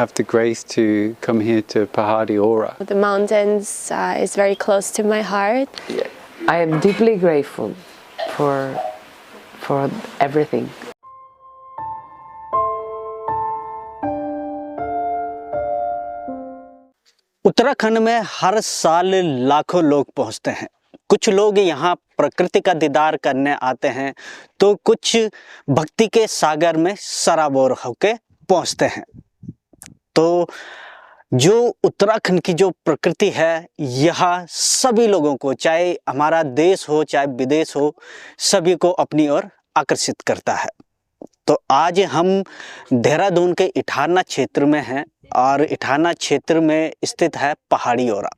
have the grace to come here to Pahadi Aura. The mountains is very close to my heart. I am deeply grateful for everything. Uttarakhand में हर साल लाखों लोग पहुंचते हैं। कुछ लोग यहाँ प्रकृति का दीदार करने आते हैं तो कुछ भक्ति के सागर में सराबोर होकर पहुंचते हैं। तो जो उत्तराखंड की जो प्रकृति है यह सभी लोगों को, चाहे हमारा देश हो चाहे विदेश हो, सभी को अपनी ओर आकर्षित करता है। तो आज हम देहरादून के इठारना क्षेत्र में हैं और इठारना क्षेत्र में स्थित है पहाड़ी ओरा।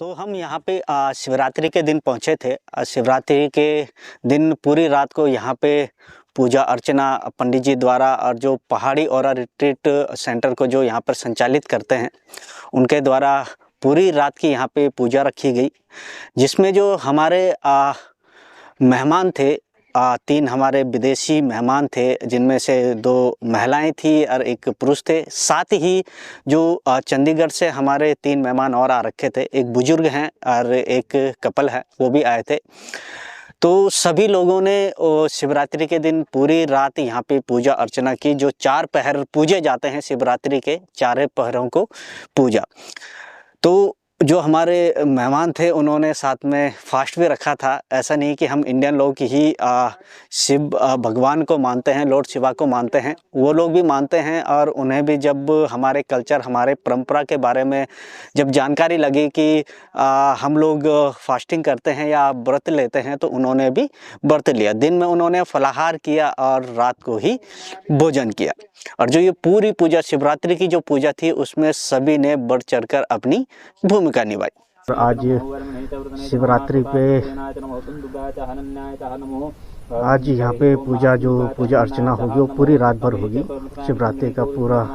तो हम यहाँ पे शिवरात्रि के दिन पहुँचे थे। शिवरात्रि के दिन पूरी रात को यहाँ पे पूजा अर्चना पंडित जी द्वारा और जो पहाड़ी औरा रिट्रीट सेंटर को जो यहाँ पर संचालित करते हैं उनके द्वारा पूरी रात की यहाँ पे पूजा रखी गई, जिसमें जो हमारे मेहमान थे, 3 हमारे विदेशी मेहमान थे, जिनमें से 2 महिलाएं थी और 1 पुरुष थे। साथ ही जो चंडीगढ़ से हमारे 3 मेहमान और आ रखे थे, एक बुजुर्ग हैं और एक कपल है, वो भी आए थे। तो सभी लोगों ने शिवरात्रि के दिन पूरी रात यहाँ पे पूजा अर्चना की। जो 4 पहर पूजे जाते हैं शिवरात्रि के, 4 पहरों को पूजा। तो जो हमारे मेहमान थे उन्होंने साथ में फास्ट भी रखा था। ऐसा नहीं कि हम इंडियन लोग ही शिव भगवान को मानते हैं, लॉर्ड शिवा को मानते हैं, वो लोग भी मानते हैं। और उन्हें भी जब हमारे कल्चर, हमारे परंपरा के बारे में जब जानकारी लगी कि हम लोग फास्टिंग करते हैं या व्रत लेते हैं, तो उन्होंने भी व्रत लिया। दिन में उन्होंने फलाहार किया और रात को ही भोजन किया। और जो ये पूरी पूजा, शिवरात्रि की जो पूजा थी, उसमें सभी ने बढ़ चढ़कर अपनी भूमिका निभाई। आज शिवरात्रि पे आज यहाँ पे पूजा अर्चना होगी वो पूरी रात भर होगी। शिवरात्रि का पूरा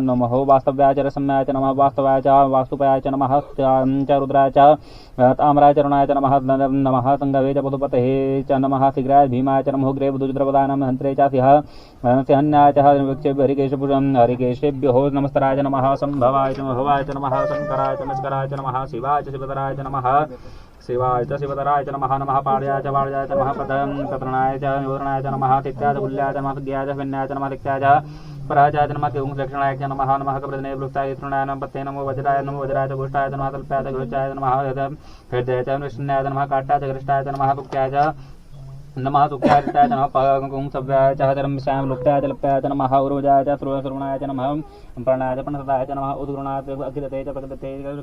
नमः वास्तव्याय च रसम्याय च नमः वास्तवाय च वास्तुपयाय च नमः च रुद्राय च ताम्राय च रुणाय च नमः संगवे च पशुपतये च नमः शीघ्राय भीमाय च नमो ग्रेवदुद्रवदाय नमः हन्त्रे च सिंहन्याय च हरिकेशेभ्यो नमस्तराय च नमः संभवाय च भवाय च नमः शंकराय च नमस्काराय च नमः शिवाय च शिवतराय च नमः शिवाय च शिवतराय च नमः नमः पाड्याय च वाड्याय च नमः पत्रणाय च योधनाय च नमः तित्याय च गुल्याय च नमः विद्याय च विन्याय च नमः दिक्त्याय च पराजाय च नमः लक्षणाय च नमः नमः कप्रदने वृत्ताय तृणाय नमः पत्ते नमो वज्राय च गोष्ठाय च नमः तल्पाय च घृचाय च नमः हृदयाय च विष्णुयाय च नमः काट्याय च घृष्टाय च नमः पुक्त्याय च नमः सुक्त्याय च नमः पुंसव्याय च धर्मस्याम लुप्त्याय च लप्त्याय च नमः उर्वजाय च श्रुवणाय च नमः प्रणयाय च प्रणसदाय च नमः उद्गुणाय च अखिलते च प्रकृते च।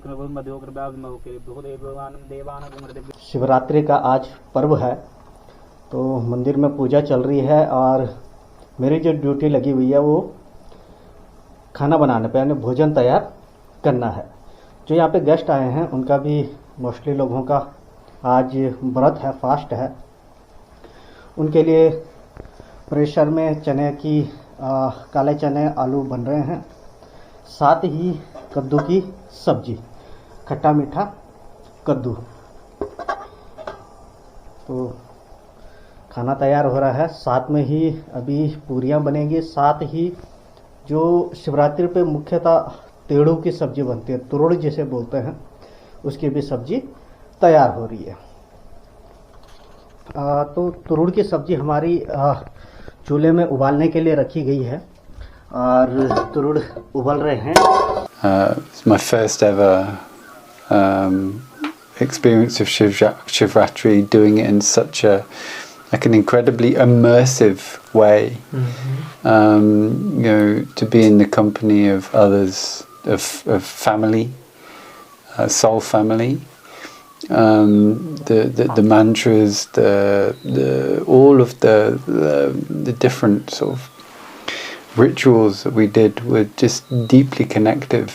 शिवरात्रि का आज पर्व है, तो मंदिर में पूजा चल रही है और मेरी जो ड्यूटी लगी हुई है वो खाना बनाने पे, यानी भोजन तैयार करना है। जो यहाँ पे गेस्ट आए हैं उनका भी मोस्टली लोगों का आज व्रत है, फास्ट है। उनके लिए प्रेशर में चने की काले चने आलू बन रहे हैं, साथ ही कद्दू की सब्जी, खट्टा मीठा कद्दू। तो खाना तैयार हो रहा है, साथ में ही अभी पूरियां बनेंगी, साथ ही जो शिवरात्रि पे मुख्यतः तेड़ू की सब्जी बनती है, तुरुड़ जिसे बोलते हैं, उसकी भी सब्जी तैयार हो रही है। तो तुरुड़ की सब्जी हमारी चूल्हे में उबालने के लिए रखी गई है और तुरुड़ उबल रहे हैं। It's my first ever experience of Shivratri, doing it in such an incredibly immersive way. To be in the company of others, of family, soul family. The mantras, all of the different sort of rituals that we did were just deeply connected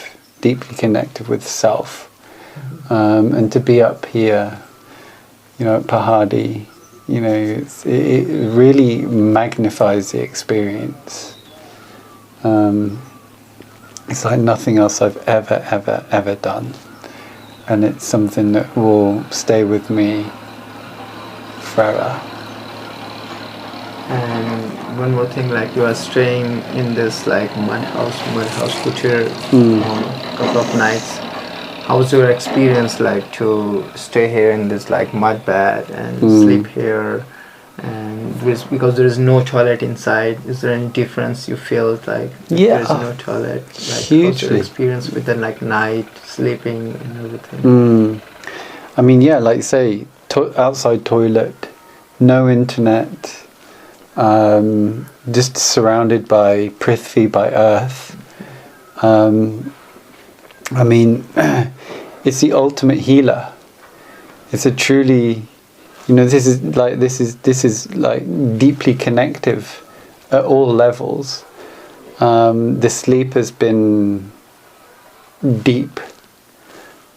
with self. And to be up here, at Pahadi, it really magnifies the experience. It's like nothing else I've ever done. And it's something that will stay with me forever. And one more thing, like you are staying in this like mud house put here a couple of nights. How was your experience like to stay here in this like mud bed and sleep here? And because there is no toilet inside, is there any difference you feel like if there is no toilet? Like, hugely. what's your experience with the like night sleeping and everything? I mean, yeah, like you say, outside toilet, no internet, just surrounded by prithvi, by earth. I mean, it's the ultimate healer. It's a truly, this is like deeply connective at all levels. The sleep has been deep,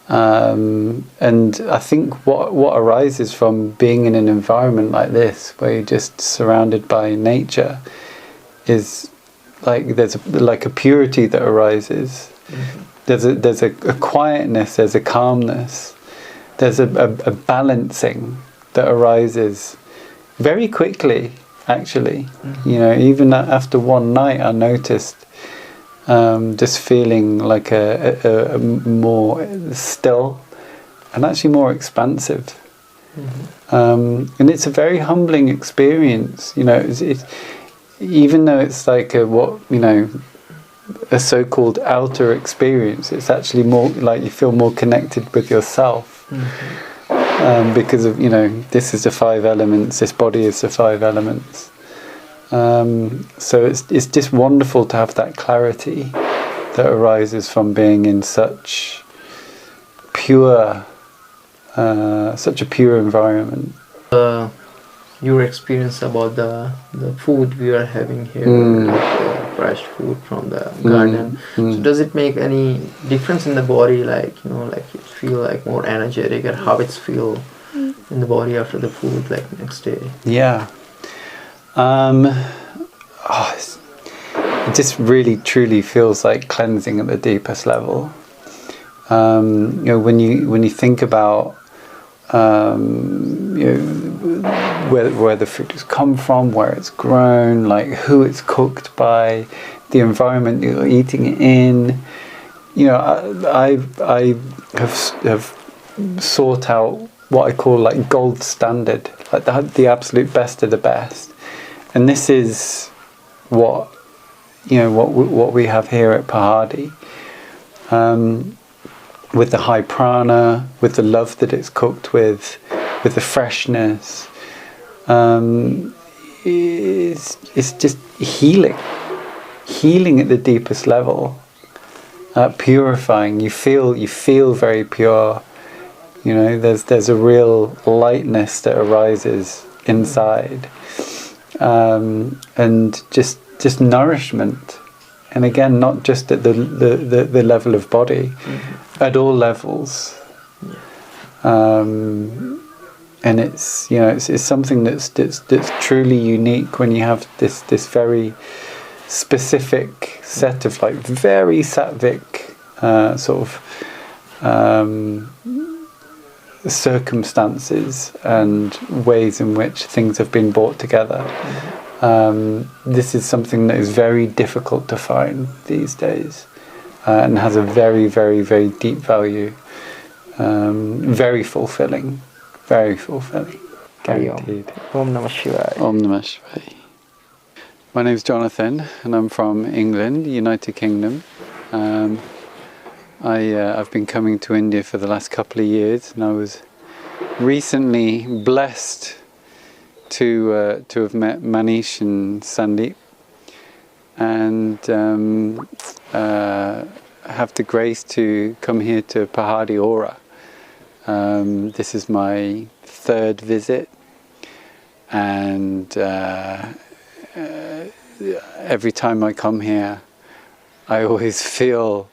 and I think what arises from being in an environment like this, where you're just surrounded by nature, is like there's a purity that arises. There's a quietness, there's a calmness, there's a balancing that arises very quickly, actually. Even after one night, I noticed just feeling like a more still and actually more expansive. And it's a very humbling experience. It's even though it's like a so-called outer experience, it's actually more like you feel more connected with yourself. Because of this is the 5 elements, this body is the 5 elements. So it's just wonderful to have that clarity that arises from being in such a pure environment. Your experience about the food we are having here, like the fresh food from the garden. So does it make any difference in the body, like like you feel like more energetic, or how it's feel in the body after the food, like next day? Yeah. It just really truly feels like cleansing at the deepest level. When you think about where the food has come from, where it's grown, like who it's cooked by, the environment you're eating it in. I have sought out what I call like gold standard, like the absolute best of the best, and this is what we have here at Pahadi. With the high prana, with the love that it's cooked with the freshness, it's just healing at the deepest level, purifying. You feel very pure. There's a real lightness that arises inside, and just nourishment. And again, not just at the level of body, at all levels. And it's it's something that's truly unique when you have this very specific set of like very sattvic sort of circumstances and ways in which things have been brought together. This is something that is very difficult to find these days, and has a very, very, very deep value. Very fulfilling, very fulfilling. Carry on. Guaranteed. Om Namah Shivaya. Om Namah Shivaya. My name's Jonathan, and I'm from England, United Kingdom. I've been coming to India for the last couple of years, and I was recently blessed to have met Manish and Sandeep, and have the grace to come here to Pahadi Aura. This is my third visit, and every time I come here, I always feel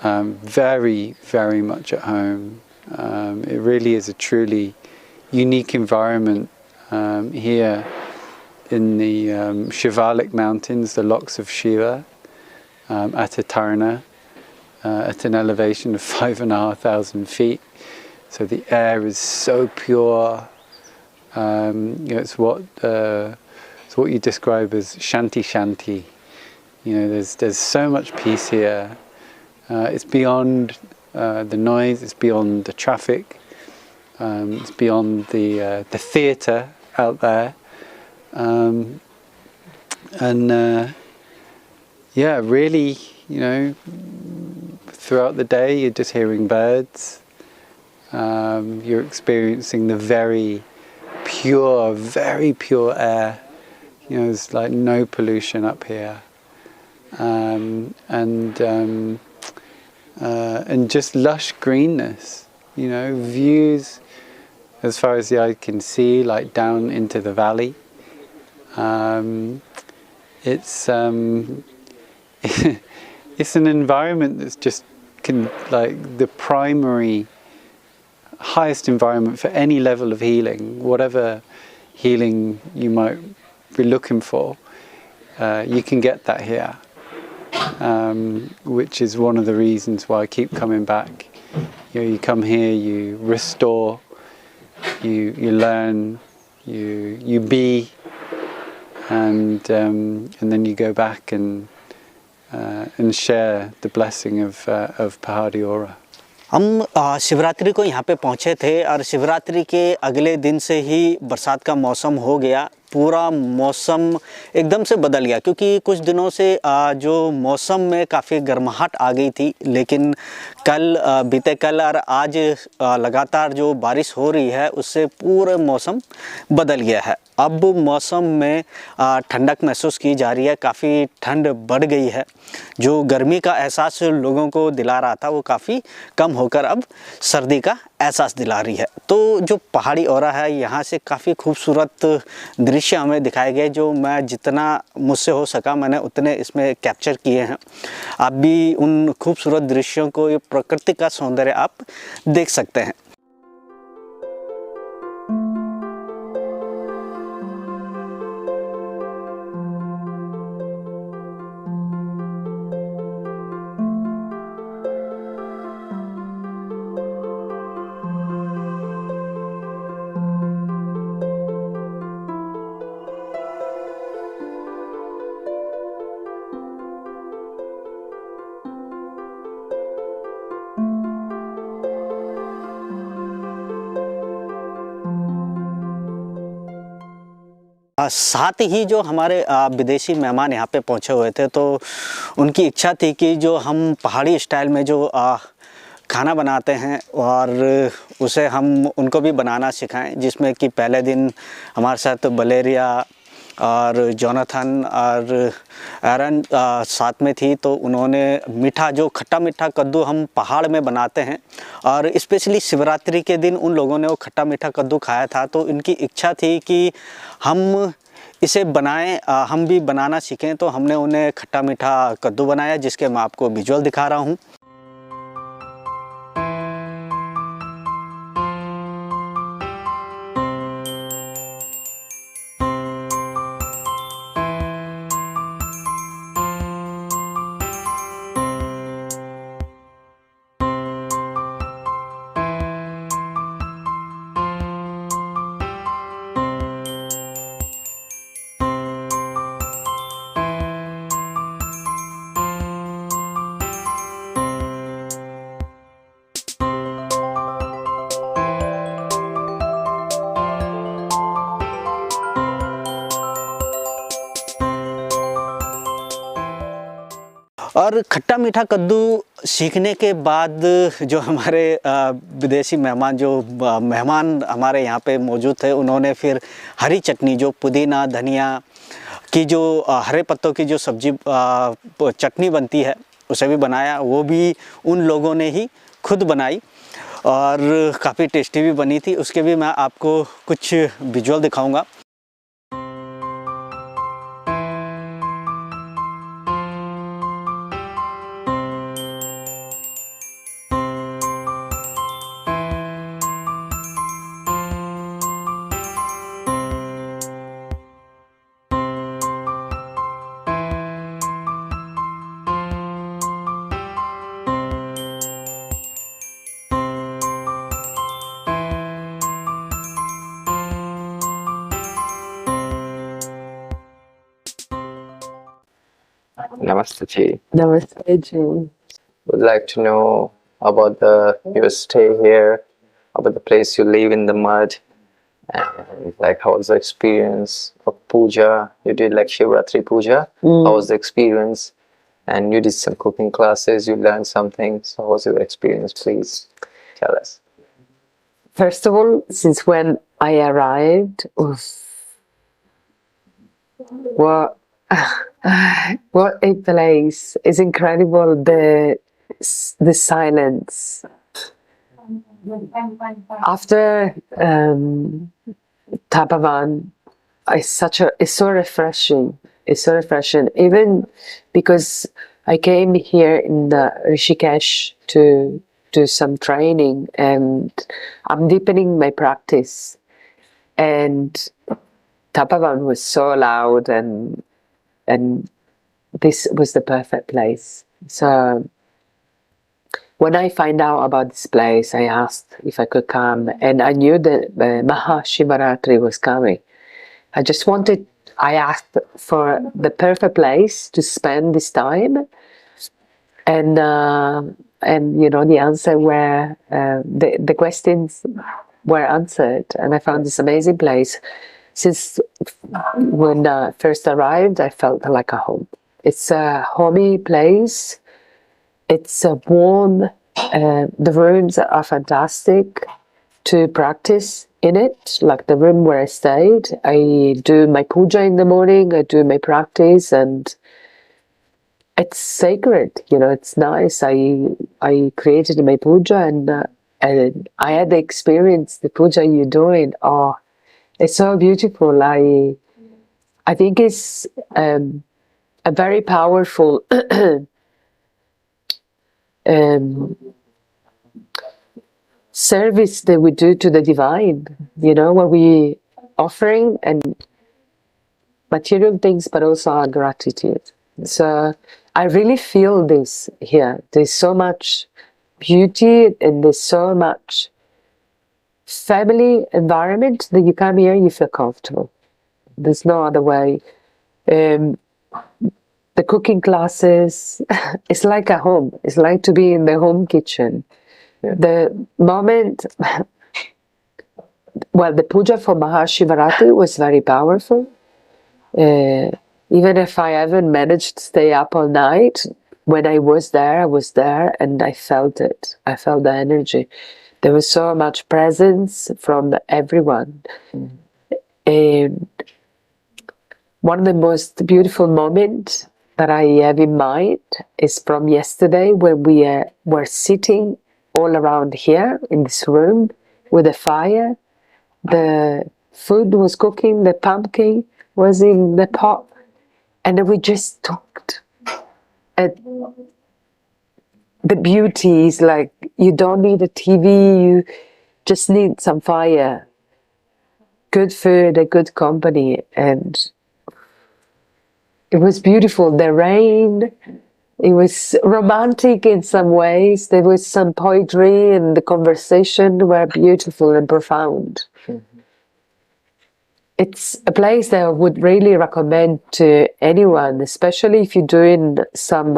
very, very much at home. It really is a truly unique environment here in the Shivalik mountains, the locks of Shiva, at Uttarakhand, at an elevation of 5,500 feet. So the air is so pure. It's what you describe as shanti shanti. There's so much peace here. It's beyond the noise. It's beyond the traffic. It's beyond the theatre out there. Really, throughout the day you're just hearing birds. You're experiencing the very pure air. There's like no pollution up here, and just lush greenness. Views as far as the eye can see, like down into the valley. It's it's an environment that's just the primary highest environment for any level of healing, whatever healing you might be looking for. You can get that here, which is one of the reasons why I keep coming back. You come here, you restore, you learn, you be, and then you go back and share the blessing of Pahadi Aura. हम शिवरात्रि को यहाँ पे पहुँचे थे और शिवरात्रि के अगले दिन से ही बरसात का मौसम हो गया। पूरा मौसम एकदम से बदल गया, क्योंकि कुछ दिनों से जो मौसम में काफ़ी गर्माहट आ गई थी, लेकिन बीते कल और आज लगातार जो बारिश हो रही है उससे पूरा मौसम बदल गया है। अब मौसम में ठंडक महसूस की जा रही है, काफ़ी ठंड बढ़ गई है। जो गर्मी का एहसास लोगों को दिला रहा था वो काफ़ी कम होकर अब सर्दी का एहसास दिला रही है। तो जो पहाड़ी औरा है, यहाँ से काफ़ी खूबसूरत दृश्य हमें दिखाए गए, जो मैं जितना मुझसे हो सका मैंने उतने इसमें कैप्चर किए हैं। आप भी उन खूबसूरत दृश्यों को, ये प्रकृति का सौंदर्य आप देख सकते हैं। साथ ही जो हमारे विदेशी मेहमान यहाँ पे पहुँचे हुए थे, तो उनकी इच्छा थी कि जो हम पहाड़ी स्टाइल में जो खाना बनाते हैं और उसे हम उनको भी बनाना सिखाएं, जिसमें कि पहले दिन हमारे साथ बलेरिया और जोनाथन और एरन साथ में थी। तो उन्होंने मीठा, जो खट्टा मीठा कद्दू हम पहाड़ में बनाते हैं, और स्पेशली शिवरात्रि के दिन उन लोगों ने वो खट्टा मीठा कद्दू खाया था। तो इनकी इच्छा थी कि हम इसे बनाएं, हम भी बनाना सीखें। तो हमने उन्हें खट्टा मीठा कद्दू बनाया, जिसके मैं आपको विजुअल दिखा रहा हूँ। और खट्टा मीठा कद्दू सीखने के बाद जो हमारे विदेशी मेहमान हमारे यहाँ पे मौजूद थे, उन्होंने फिर हरी चटनी, जो पुदीना धनिया की जो हरे पत्तों की जो सब्जी चटनी बनती है, उसे भी बनाया। वो भी उन लोगों ने ही खुद बनाई और काफ़ी टेस्टी भी बनी थी। उसके भी मैं आपको कुछ विजुअल दिखाऊंगा। Namaste Ji. Namaste, Ji. Would like to know about your stay here, about the place you live in the mud, and like how was the experience of puja? You did like Shivratri puja. How was the experience? And you did some cooking classes. You learned something. So, how was your experience? Please tell us. First of all, since when I arrived, what a place! It's incredible, the silence. After Tapavan, it's so refreshing. It's so refreshing, even because I came here in Rishikesh to do some training, and I'm deepening my practice. And Tapavan was so loud, and this was the perfect place. So when I find out about this place, I asked if I could come, and I knew that Mahashivaratri was coming. I asked for the perfect place to spend this time, and you know, the answer were the questions were answered, and I found this amazing place. Since when I first arrived, I felt like a home. It's a homey place. It's warm. The rooms are fantastic to practice in it, like the room where I stayed. I do my puja in the morning, I do my practice, and it's sacred, you know, it's nice. I created my puja, and I had the experience, the puja you're doing. Oh, it's so beautiful. I think it's a very powerful service that we do to the divine, you know, where we offering and material things, but also our gratitude. So I really feel this here. There's so much beauty, and there's so much family environment that you come here, you feel comfortable. There's no other way. The cooking classes, it's like a home. It's like to be in the home kitchen. The moment, well, the puja for Mahashivaratri was very powerful. Even if I haven't managed to stay up all night, when I was there, and I felt it. I felt the energy. There was so much presence from everyone. And one of the most beautiful moments that I have in mind is from yesterday, when we were sitting all around here in this room with a fire. The food was cooking, the pumpkin was in the pot, and we just talked. And the beauty is like, you don't need a TV, you just need some fire, good food, a good company, and it was beautiful. The rain, it was romantic in some ways. There was some poetry, and the conversation were beautiful and profound. It's a place that I would really recommend to anyone, especially if you're doing some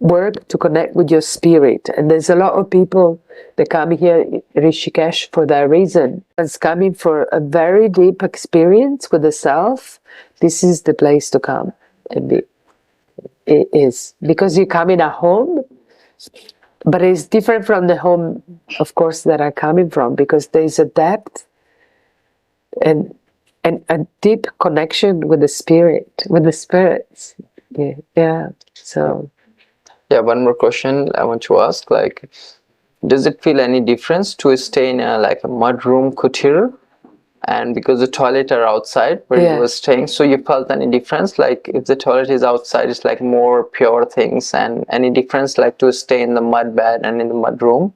work to connect with your spirit. And there's a lot of people that come here in Rishikesh for that reason. It's coming for a very deep experience with the self. This is the place to come and be. It is, because you come in a home, but it's different from the home, of course, that I'm coming from, because there's a depth and a deep connection with the spirit, with the spirits. Yeah. So Yeah, one more question I want to ask, like, does it feel any difference to stay in a like a mud room kutir, and because the toilet are outside where you were staying, so you felt any difference, like if the toilet is outside it's like more pure things, and any difference like to stay in the mud bed and in the mud room?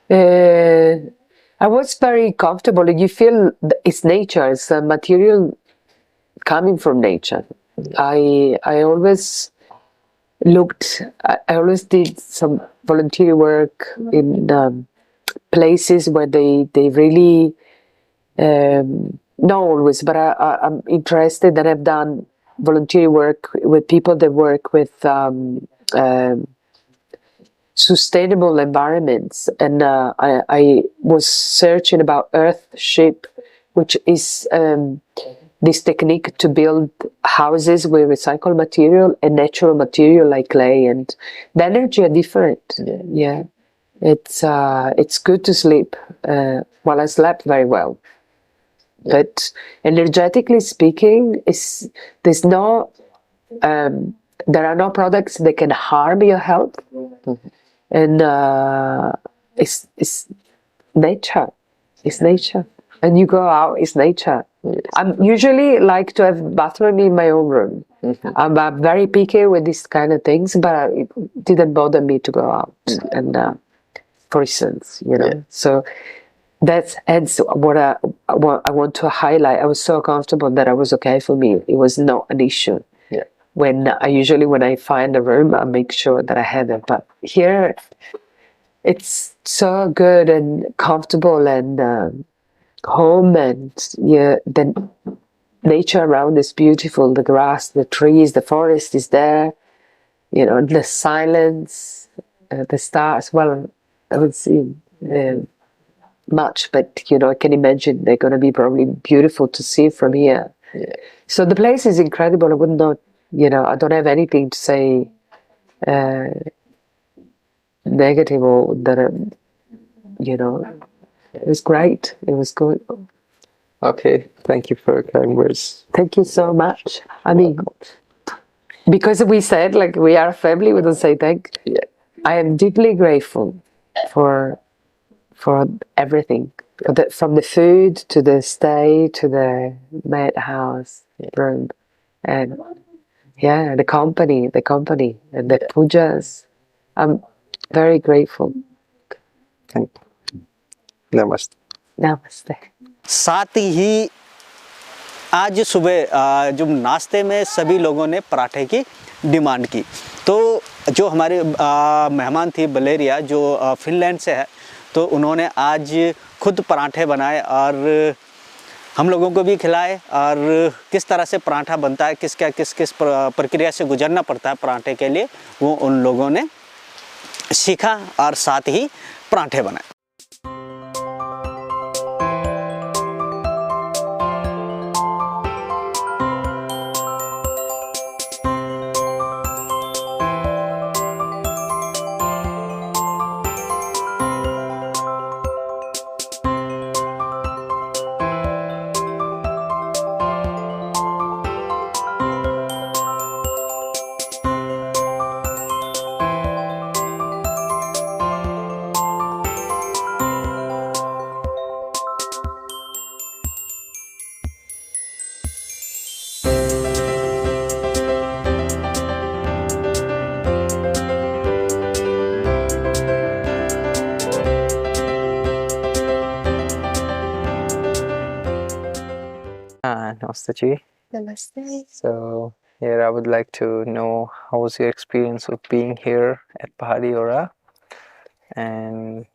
I was very comfortable. You feel it's nature, it's a material coming from nature. I always I always did some volunteer work in places where they really, not always, but I'm interested, that I've done volunteer work with people that work with sustainable environments, and I was searching about earthship, which is this technique to build houses with recycled material and natural material like clay, and the energy are different. Yeah, it's good to sleep. Well, I slept very well, but energetically speaking, there's no there are no products that can harm your health, and it's nature. It's nature. And you go out, it's nature. I'm usually like to have bathroom in my own room. I'm very picky with these kind of things, but it didn't bother me to go out. And for instance, so that's what I want to highlight. I was so comfortable that it was okay for me. It was not an issue. When I find a room, I make sure that I have it. But here, it's so good and comfortable and home, and the nature around is beautiful. The grass, the trees, the forest is there. The silence, the stars. Well, I would see much, but I can imagine they're going to be probably beautiful to see from here. So the place is incredible. I would not. I don't have anything to say negative or that. It was great. It was good. Okay, thank you for your kind words. Thank you so much. I mean, because we said like we are a family, we don't say thank. I am deeply grateful for everything, from the food to the stay to the mat house room, and the company and the pujas. I'm very grateful. Thank you. Namaste. Namaste. साथ ही आज सुबह जो नाश्ते में सभी लोगों ने पराठे की डिमांड की, तो जो हमारे मेहमान थी बलेरिया, जो फिनलैंड से है, तो उन्होंने आज खुद पराठे बनाए और हम लोगों को भी खिलाए, और किस तरह से पराठा बनता है, किस प्रक्रिया से गुजरना पड़ता है पराठे के लिए, वो उन लोगों ने सीखा और साथ ही पराठे बनाए। Namaste ji. Namaste. So here I would like to know, how was your experience of being here at Pahadi Aura, and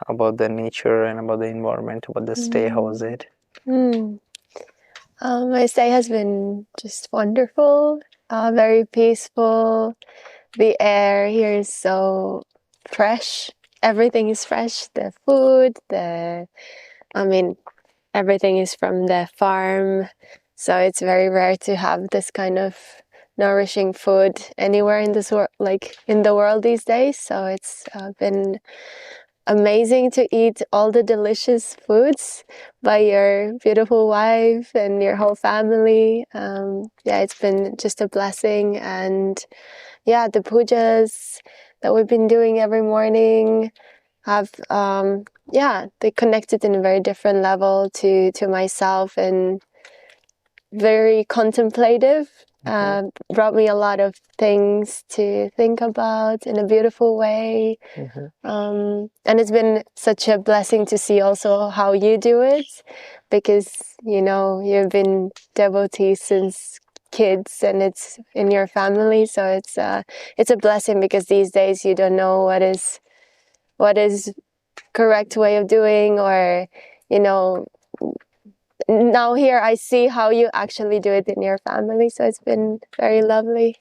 about the nature and about the environment, about the stay. How was it? My stay has been just wonderful, very peaceful. The air here is so fresh. Everything is fresh. The food, everything is from the farm. So it's very rare to have this kind of nourishing food anywhere in this world, like in the world these days. So it's been amazing to eat all the delicious foods by your beautiful wife and your whole family. Yeah, it's been just a blessing. And yeah, the pujas that we've been doing every morning have they connected in a very different level to myself, and very contemplative. Brought me a lot of things to think about in a beautiful way. And it's been such a blessing to see also how you do it, because you've been devotees since kids and it's in your family, so it's a blessing, because these days you don't know what is correct way of doing, or now here I see how you actually do it in your family, so it's been very lovely.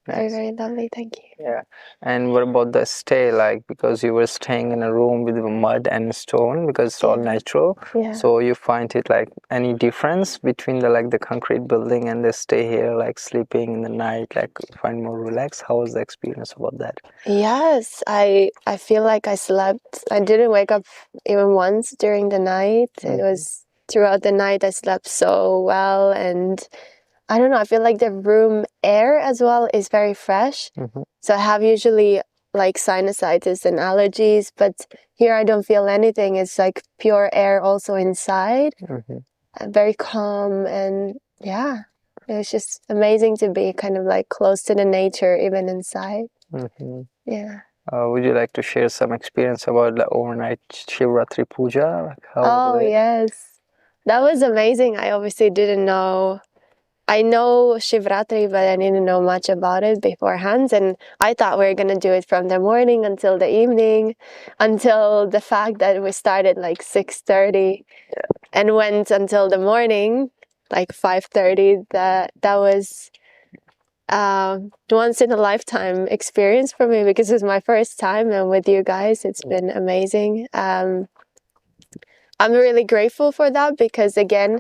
Very, very lovely. Thank you. Yeah. And what about the stay, like, because you were staying in a room with mud and stone, because it's all natural. Yeah. So you find it like any difference between the concrete building and the stay here, like sleeping in the night, like find more relaxed? How was the experience about that? Yes, I feel like I slept. I didn't wake up even once during the night. It was throughout the night I slept so well, and I don't know, I feel like the room air as well is very fresh. So I have usually like sinusitis and allergies, but here I don't feel anything. It's like pure air also inside. Very calm, and yeah, it was just amazing to be kind of like close to the nature even inside. Yeah. Would you like to share some experience about the overnight Shivratri puja? Like how Yes. That was amazing. I obviously didn't know. I know Shivratri, but I didn't know much about it beforehand. And I thought we were going to do it from the morning until the evening, until the fact that we started like 6:30 and went until the morning, like 5:30. That was once in a lifetime experience for me, because it's my first time, and with you guys, it's been amazing. I'm really grateful for that, because again,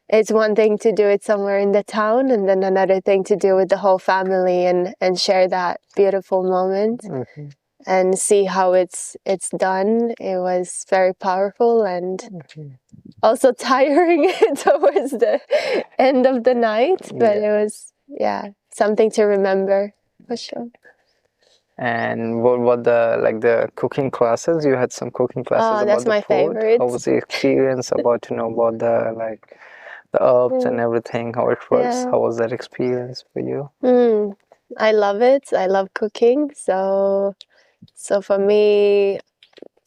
it's one thing to do it somewhere in the town, and then another thing to do with the whole family and share that beautiful moment and see how it's done. It was very powerful and also tiring towards the end of the night, but it was something to remember for sure. And what the cooking classes? You had some cooking classes about that's the my food. favorite. How was the experience about about the herbs and everything, how it works? How was that experience for you? I love it. I love cooking. So for me,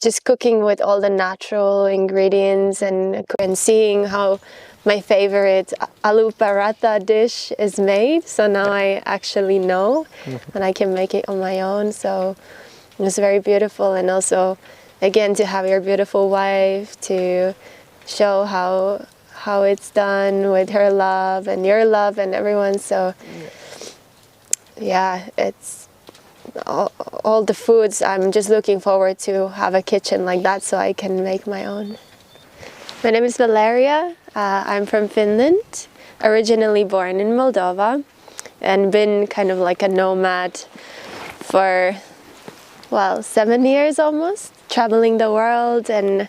just cooking with all the natural ingredients and seeing how my favorite aloo paratha dish is made. So now I actually know and I can make it on my own. So it was very beautiful. And also, again, to have your beautiful wife to show how it's done with her love and your love and everyone. So yeah, it's all the foods. I'm just looking forward to have a kitchen like that so I can make my own. My name is Valeria. I'm from Finland, originally born in Moldova, and been kind of like a nomad for 7 years almost, traveling the world, and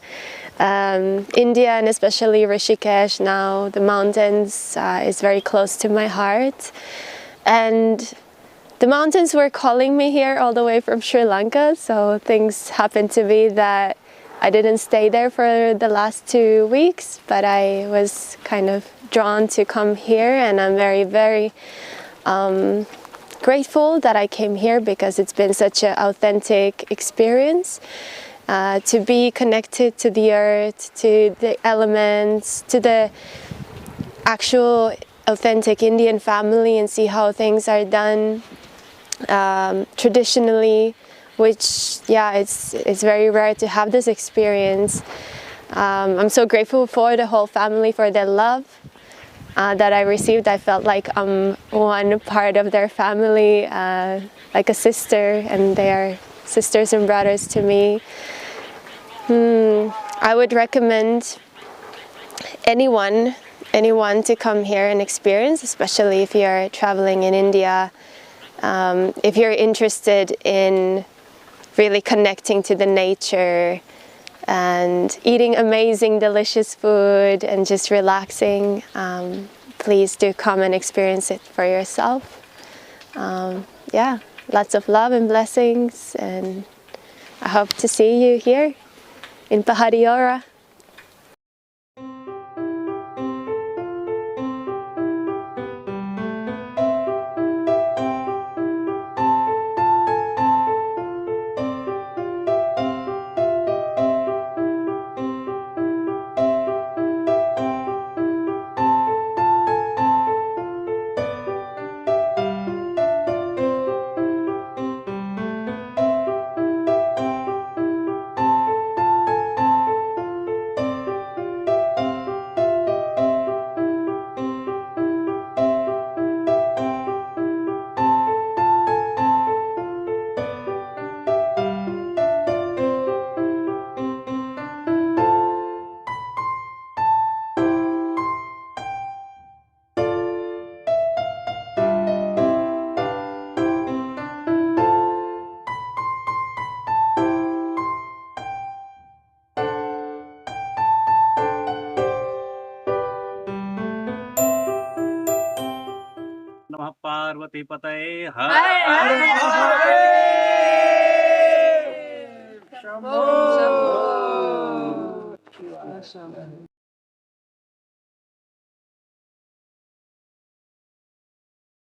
India, and especially Rishikesh now, the mountains, is very close to my heart. And the mountains were calling me here all the way from Sri Lanka, so things happened to be that I didn't stay there for the last 2 weeks, but I was kind of drawn to come here, and I'm very, very grateful that I came here, because it's been such an authentic experience. To be connected to the earth, to the elements, to the actual authentic Indian family, and see how things are done traditionally, which it's very rare to have this experience. I'm so grateful for the whole family, for their love that I received. I felt like I'm one part of their family, like a sister, and they are sisters and brothers to me. I would recommend anyone anyone to come here and experience, especially if you're traveling in India. If you're interested in really connecting to the nature and eating amazing, delicious food and just relaxing, please do come and experience it for yourself. Yeah, lots of love and blessings, and I hope to see you here in Pahadi Aura. नमः पार्वती पतये हर हर महादेव।